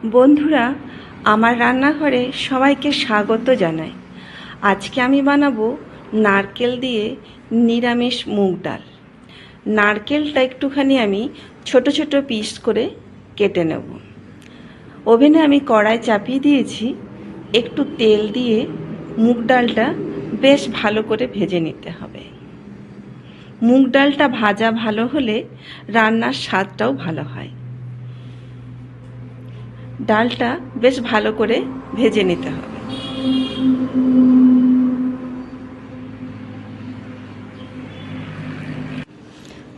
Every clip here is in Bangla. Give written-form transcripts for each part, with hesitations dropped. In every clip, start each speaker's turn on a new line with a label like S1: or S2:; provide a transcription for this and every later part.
S1: বন্ধুরা, আমার রান্নাঘরে সবাইকে স্বাগত জানাই। আজকে আমি বানাবো নারকেল দিয়ে নিরামিষ মুগ ডাল। নারকেলটা একটুখানি আমি ছোট ছোট পিস করে কেটে নেব। ওভেনে আমি কড়াই চাপিয়ে দিয়েছি। একটু তেল দিয়ে মুগ ডালটা বেশ ভালো করে ভেজে নিতে হবে। মুগ ডালটা ভাজা ভালো হলে রান্নার স্বাদটাও ভালো হয়। ডালটা বেশ ভালো করে ভেজে নিতে হবে।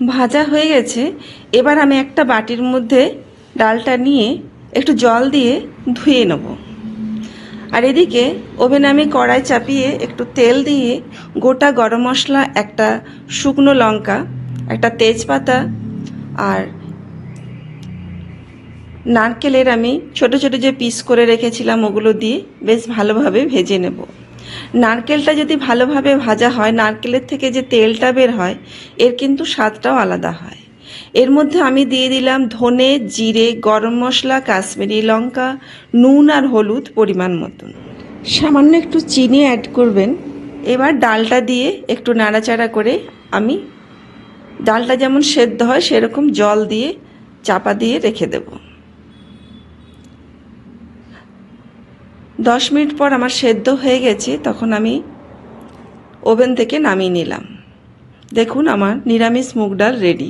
S1: ভাজা হয়ে গেছে। এবার আমি একটা বাটির মধ্যে ডালটা নিয়ে একটু জল দিয়ে ধুয়ে নেব। আর এদিকে ওভেনে আমি কড়াই চাপিয়ে একটু তেল দিয়ে গোটা গরম মশলা, একটা শুকনো লঙ্কা, একটা তেজপাতা আর নারকেলের আমি ছোট ছোট যে পিস করে রেখেছিলাম ওগুলো দিয়ে বেশ ভালোভাবে ভেজে নেব। নারকেলটা যদি ভালোভাবে ভাজা হয়, নারকেলের থেকে যে তেলটা বের হয় এর কিন্তু স্বাদটাও আলাদা হয়। এর মধ্যে আমি দিয়ে দিলাম ধনে, জিরে, গরম মশলা, কাশ্মীরি লঙ্কা, নুন আর হলুদ পরিমাণ মতন। সামান্য একটু চিনি অ্যাড করবেন। এবার ডালটা দিয়ে একটু নাড়াচাড়া করে আমি ডালটা যেমন সেদ্ধ হয় সেরকম জল দিয়ে চাপা দিয়ে রেখে দেব। 10 মিনিট পর আমার সেদ্ধ হয়ে গেছে, তখন আমি ওভেন থেকে নামিয়ে নিলাম। দেখুন আমার নিরামিষ মুগ ডাল রেডি।